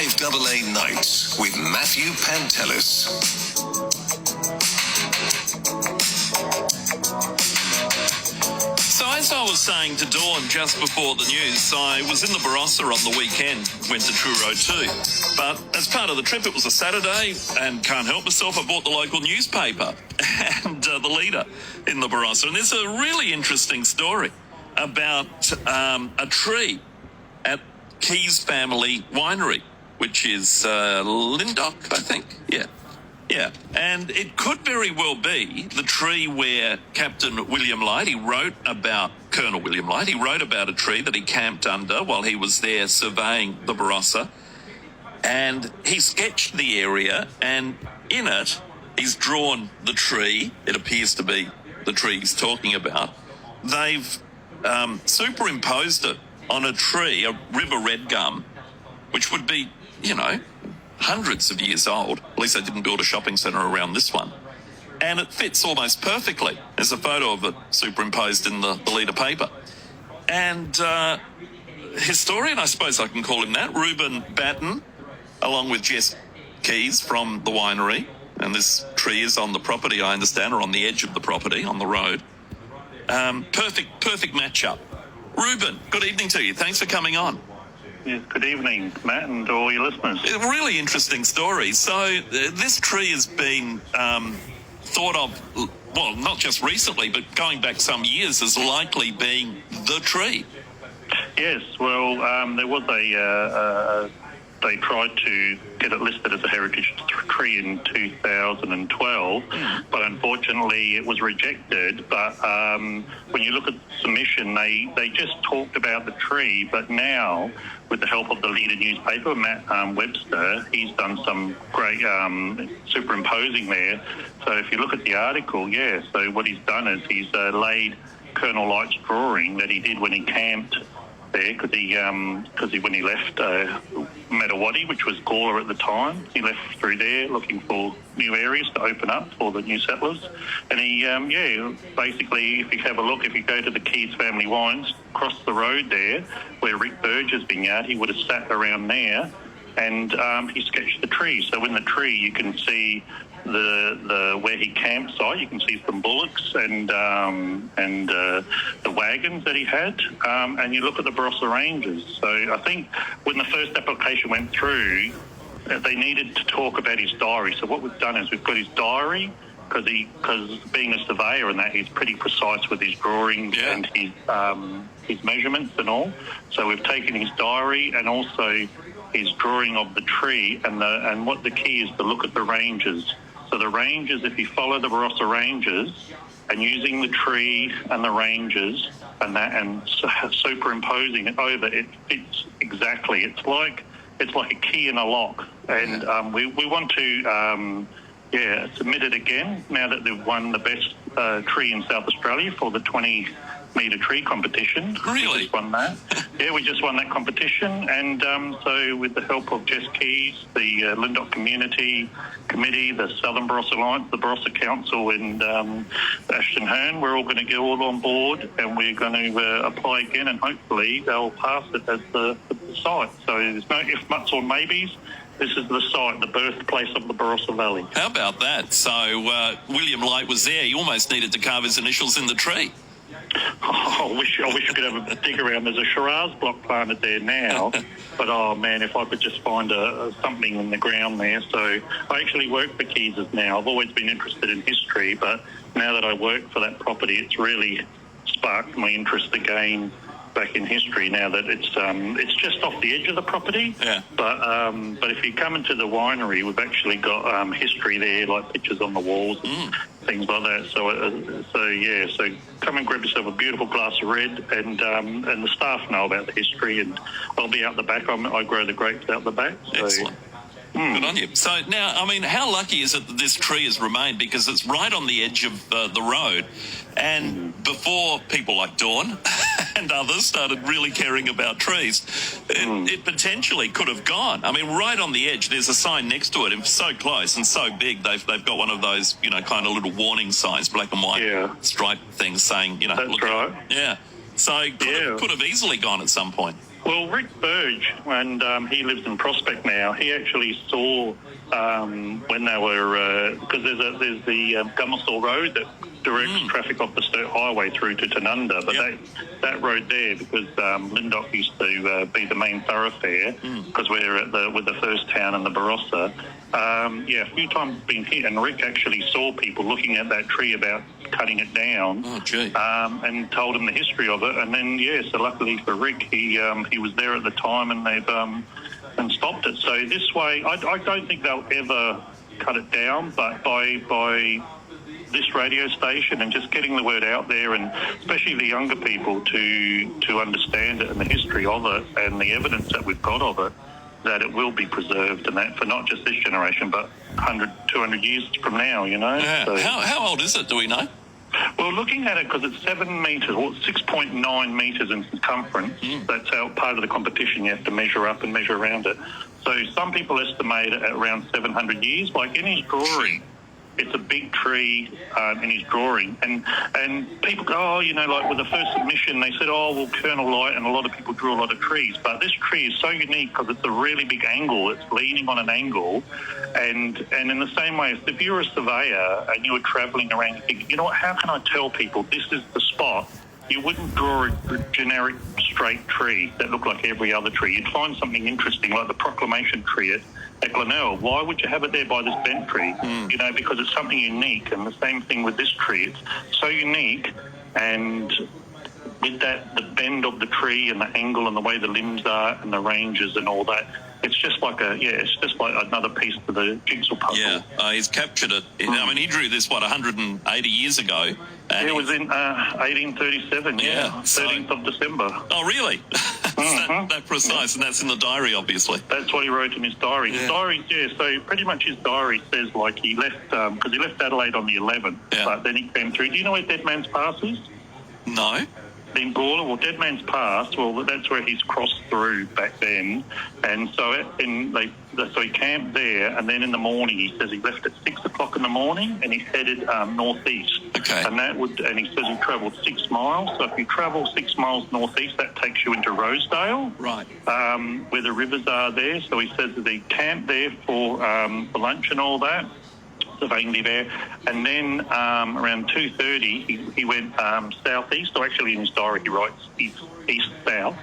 5AA Nights with Matthew Pantelis. So as I was saying to Dawn just before the news, I was in the Barossa on the weekend, went to Truro too. But as part of the trip, it was a Saturday, and can't help myself, I bought the local newspaper and the leader in the Barossa. And there's a really interesting story about a tree at Kies Family Winery, which is Lyndoch, I think. Yeah, and it could very well be the tree where Captain William Light, Colonel William Light, he wrote about a tree that he camped under while he was there surveying the Barossa. And he sketched the area, and in it, he's drawn the tree. It appears to be the tree he's talking about. They've superimposed it on a tree, a river red gum, which would be, hundreds of years old. At least they didn't build a shopping centre around this one. And it fits almost perfectly. There's a photo of it superimposed in the leader paper. And historian, I suppose I can call him that, Reuben Batten, along with Jess Kies from the winery. And this tree is on the property, I understand, or on the edge of the property, on the road. Perfect matchup. Reuben, good evening to you. Thanks for coming on. Yes, good evening, Matt, and all your listeners. A really interesting story. So this tree has been thought of, well, not just recently, but going back some years as likely being the tree. Yes, well, there was they tried to get it listed as a heritage tree in 2012, but unfortunately it was rejected. But when you look at the submission, they just talked about the tree, but now, with the help of the leader newspaper, Matt Webster, he's done some great superimposing there. So if you look at the article, so what he's done is he's laid Colonel Light's drawing that he did when he camped there, because he when he left Matawati, which was Gawler at the time, he left through there looking for new areas to open up for the new settlers. And he, basically, if you have a look, if you go to the Kies Family Wines, across the road there, where Rick Burge's vineyard, he would have sat around there, and he sketched the tree. So in the tree, you can see the where he campsite. You can see some bullocks and the wagons that he had, and you look at the Barossa Ranges. So I think when the first application went through, they needed to talk about his diary. So what we've done is we've got his diary, because being a surveyor and that, he's pretty precise with his drawings and his measurements and all. So we've taken his diary and also his drawing of the tree, and what the key is to look at the ranges. So the ranges, if you follow the Barossa Ranges and using the tree and the ranges and that, and superimposing it over, it fits exactly. It's like a key in a lock. And we want to submit it again now that they've won the best tree in South Australia for the 20-metre tree competition. Really? We just won that. We just won that competition. And so with the help of Jess Kies, the Lyndoch Community Committee, the Southern Barossa Alliance, the Barossa Council, and Ashton Hearn, we're all going to get all on board, and we're going to apply again, and hopefully they'll pass it as the site. So there's no ifs, buts or maybes. This is the site, the birthplace of the Barossa Valley. How about that? So William Light was there. He almost needed to carve his initials in the tree. I wish we could have a dig around. There's a Shiraz block planted there now, but oh man, if I could just find something in the ground there. So I actually work for Kies now. I've always been interested in history, but now that I work for that property, it's really sparked my interest again back in history, now that it's just off the edge of the property. But if you come into the winery, we've actually got history there, like pictures on the walls and things like that. So come and grab yourself a beautiful glass of red, and the staff know about the history, and I'll be out the back. I grow the grapes out the back. So. Excellent. Good on you. So now, I mean, how lucky is it that this tree has remained? Because it's right on the edge of the road. And before people like Dawn and others started really caring about trees, it potentially could have gone. I mean, right on the edge, there's a sign next to it. It's so close and so big, they've got one of those, kind of little warning signs, black and white stripe things saying, That's look, right. Yeah. So could have easily gone at some point. Well, Rick Burge, and he lives in Prospect now. He actually saw when they were because there's the Gummersall Road that directs traffic off the Sturt Highway through to Tanunda, but that road there, because Lyndoch used to be the main thoroughfare because we're at with the first town in the Barossa. A few times been hit, and Rick actually saw people looking at that tree about cutting it down, and told him the history of it. And then, so luckily for Rick, he was there at the time, and they've and stopped it. So this way, I don't think they'll ever cut it down, but by this radio station and just getting the word out there, and especially the younger people to understand it and the history of it and the evidence that we've got of it, that it will be preserved, and that for not just this generation but 100, 200 years from now, Yeah. So, how old is it, do we know? well, looking at it, because it's 7 metres, or 6.9 metres in circumference, that's part of the competition. You have to measure up and measure around it. So some people estimate it at around 700 years. Like in his drawing, it's a big tree in his drawing. And people go, like with the first submission, they said, Colonel Light, and a lot of people drew a lot of trees. But this tree is so unique because it's a really big angle. It's leaning on an angle. And in the same way, if you're a surveyor and you were travelling around, you think, how can I tell people this is the spot? You wouldn't draw a generic straight tree that looked like every other tree. You'd find something interesting, like the proclamation tree at Glenelg. Why would you have it there by this bent tree? Because it's something unique. And the same thing with this tree. It's so unique, and with that, the bend of the tree and the angle and the way the limbs are and the ranges and all that, it's just like another piece to the jigsaw puzzle. Yeah, he's captured it. I mean, he drew this, 180 years ago? And it was in 1837, 13th of December. Oh, really? that precise, and that's in the diary, obviously. That's what he wrote in his diary. His diary, so pretty much his diary says, like, he left, because he left Adelaide on the 11th, but then he came through. Do you know where Dead Man's Pass is? No. In Gawler, well, Dead Man's Pass, well, that's where he's crossed through back then. And so so he camped there, and then in the morning, he says he left at 6 o'clock in the morning, and he headed northeast. Okay. And he says he travelled 6 miles. So if you travel 6 miles northeast, that takes you into Rosedale. Right. Where the rivers are there. So he says that he camped there for lunch and all that. Vaguely there, and then around 2:30 he went southeast, or actually in his diary he writes east-south,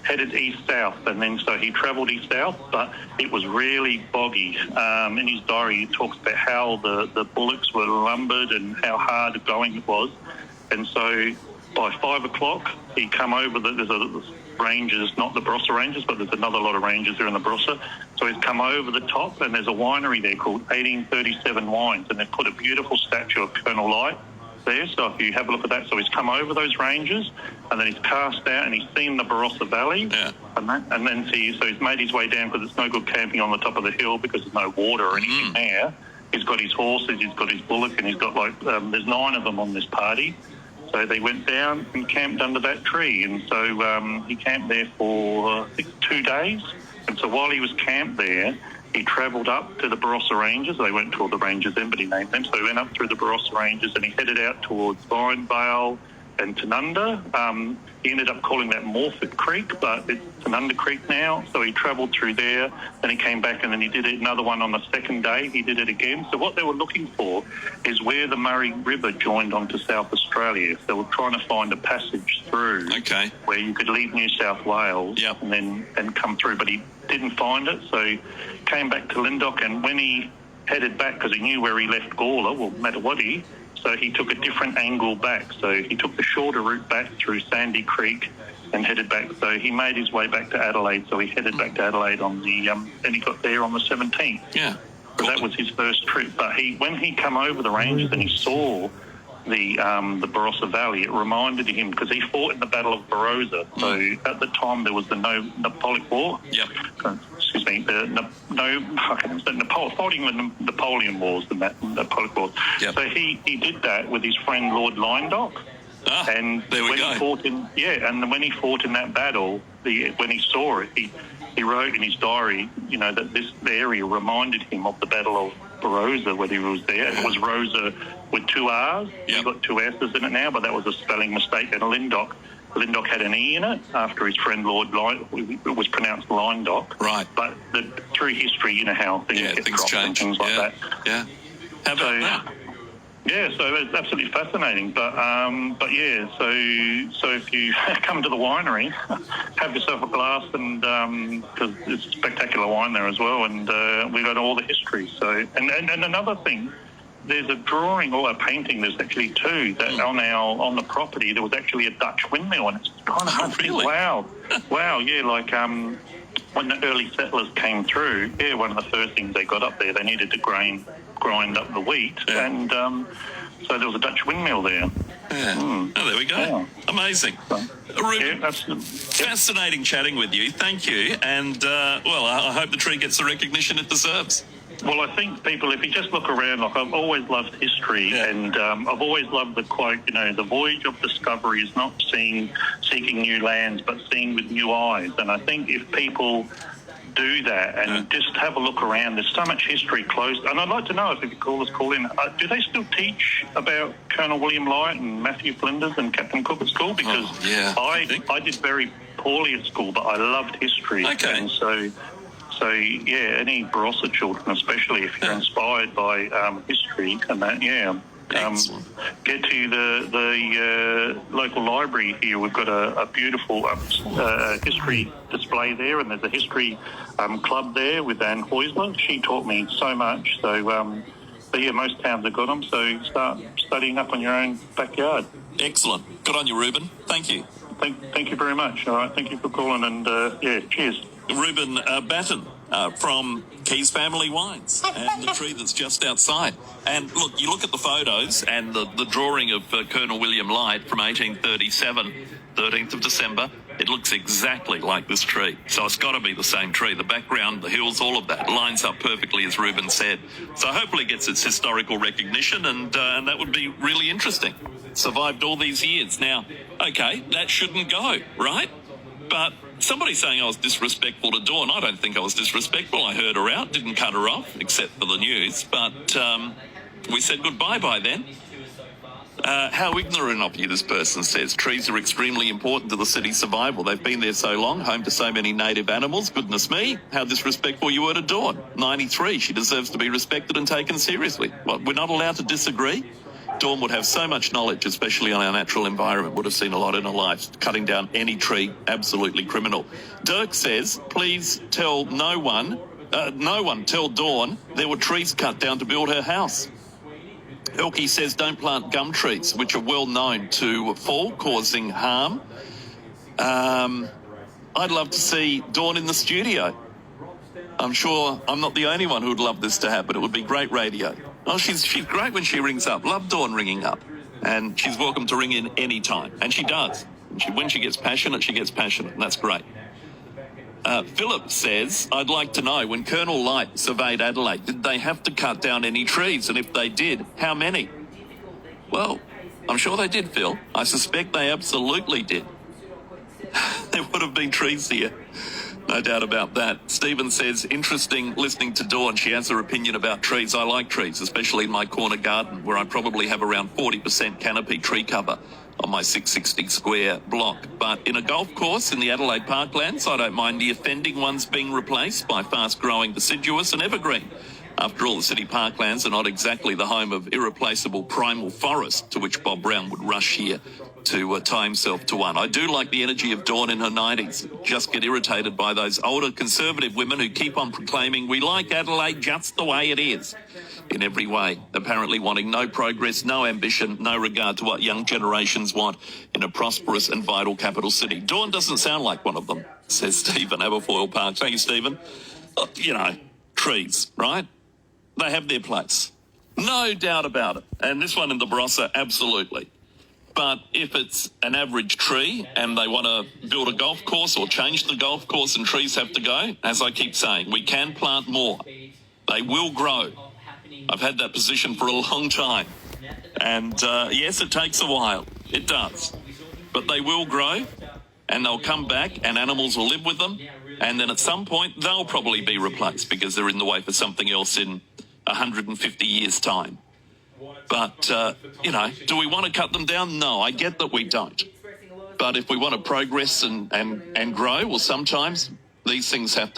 headed east-south, and then so he travelled east-south, but it was really boggy. In his diary he talks about how the bullocks were lumbered and how hard going it was, and so by 5 o'clock he come over, there's a ranges, not the Barossa ranges, but there's another lot of ranges there in the Barossa. So he's come over the top, and there's a winery there called 1837 Wines, and they've put a beautiful statue of Colonel Light there. So if you have a look at that, so he's come over those ranges, and then he's cast out, and he's seen the Barossa Valley, and then so he's made his way down, because it's no good camping on the top of the hill because there's no water or anything there. He's got his horses, he's got his bullock, and he's got there's 9 of them on this party. So they went down and camped under that tree, and so he camped there for, I think, 2 days. And so while he was camped there, he travelled up to the Barossa Ranges. They weren't called the Ranges then, but he named them. So he went up through the Barossa Ranges, and he headed out towards Vinevale and Tanunda. He ended up calling that Morford Creek, but it's Tanunda Creek now. So he travelled through there, then he came back, and then he did another one on the second day. He did it again. So what they were looking for is where the Murray River joined onto South Australia. So they were trying to find a passage through where you could leave New South Wales and come through, but he didn't find it. So he came back to Lyndoch, and when he headed back, because he knew where he left Gawler, Matawati, so he took a different angle back. So he took the shorter route back through Sandy Creek and headed back. So he made his way back to Adelaide. So he headed back to Adelaide on the, and he got there on the 17th. Yeah. So that was his first trip. But when he come over the ranges and he saw the Barossa Valley, it reminded him, because he fought in the Battle of Barossa. So at the time there was the Napoleonic War. Yep. Excuse me, fighting the Napoleon Wars and that Napoleonic Wars. Yep. So he did that with his friend Lord Lyndoch. And there we go. When he fought in that battle, when he saw it, he wrote in his diary, that this area reminded him of the Battle of Barossa, whether he was there. It was Rosa with 2 R's. You've got 2 S's in it now, but that was a spelling mistake. And Lyndoch Lyndoch had an E in it after his friend Lord it was pronounced Lyndoch. Right. But through history, you know how things get dropped change. and things like that. Yeah. How about that? Yeah, so it's absolutely fascinating. But yeah, so if you come to the winery, have yourself a glass, and because it's spectacular wine there as well, and we got all the history. So and another thing. There's a drawing or a painting. There's actually two that on the property. There was actually a Dutch windmill, and it's kind of hard to think, wow, yeah, like when the early settlers came through. Yeah, one of the first things they got up there, they needed to grind up the wheat, and so there was a Dutch windmill there. Yeah. Oh, there we go. Yeah. Amazing. Reuben, fascinating chatting with you. Thank you, and I hope the tree gets the recognition it deserves. Well, I think people, if you just look around, like I've always loved history, and I've always loved the quote, the voyage of discovery is not seeking new lands, but seeing with new eyes. And I think if people do that and just have a look around, there's so much history close. And I'd like to know if you call in, do they still teach about Colonel William Light and Matthew Flinders and Captain Cook at school? Because I did very poorly at school, but I loved history. Okay. And so yeah, any Barossa children, especially if you're inspired by history and that, get to the local library here. We've got a beautiful history display there, and there's a history club there with Anne Heusler. She taught me so much. So yeah, most towns have got them. So start studying up on your own backyard. Excellent. Good on you, Reuben. Thank you. Thank you very much. All right, thank you for calling, and cheers. Reuben Batten from Kies Family Wines, and the tree that's just outside. And look, you look at the photos and the drawing of Colonel William Light from 1837, 13th of December. It looks exactly like this tree. So it's got to be the same tree. The background, the hills, all of that lines up perfectly, as Reuben said. So hopefully it gets its historical recognition, and that would be really interesting. Survived all these years. Now, okay, that shouldn't go, right? But somebody's saying I was disrespectful to Dawn. I don't think I was disrespectful. I heard her out, didn't cut her off, except for the news. But we said goodbye by then. How ignorant of you, this person says. Trees are extremely important to the city's survival. They've been there so long, home to so many native animals. Goodness me, how disrespectful you were to Dawn. 93, she deserves to be respected and taken seriously. What, we're not allowed to disagree? Dawn would have so much knowledge, especially on our natural environment, would have seen a lot in her life. Cutting down any tree, absolutely criminal. Dirk says, please tell no one tell Dawn there were trees cut down to build her house. Elkie says, don't plant gum trees, which are well known to fall, causing harm. I'd love to see Dawn in the studio. I'm sure I'm not the only one who would love this to happen. It would be great radio. Oh, she's great when she rings up. Love Dawn ringing up. And she's welcome to ring in any time. And she does. And when she gets passionate, she gets passionate. And that's great. Philip says, I'd like to know, when Colonel Light surveyed Adelaide, did they have to cut down any trees? And if they did, how many? Well, I'm sure they did, Phil. I suspect they absolutely did. There would have been trees here. No doubt about that. Stephen says, interesting listening to Dawn. She has her opinion about trees. I like trees, especially in my corner garden, where I probably have around 40% canopy tree cover on my 660 square block. But in a golf course in the Adelaide Parklands, I don't mind the offending ones being replaced by fast-growing deciduous and evergreen. After all, the city parklands are not exactly the home of irreplaceable primal forest, to which Bob Brown would rush here to tie himself to one. I do like the energy of Dawn in her 90s. Just get irritated by those older conservative women who keep on proclaiming we like Adelaide just the way it is, in every way, apparently wanting no progress, no ambition, no regard to what young generations want in a prosperous and vital capital city. Dawn doesn't sound like one of them, says Stephen, Aberfoyle Park. Thank you, Stephen. Trees, right? They have their place. No doubt about it. And this one in the Barossa, absolutely. But if it's an average tree and they want to build a golf course or change the golf course and trees have to go, as I keep saying, we can plant more. They will grow. I've had that position for a long time. And yes, it takes a while. It does. But they will grow and they'll come back and animals will live with them. And then at some point, they'll probably be replaced because they're in the way for something else in 150 years' time. But, do we want to cut them down? No, I get that we don't. But if we want to progress and grow, well, sometimes these things have to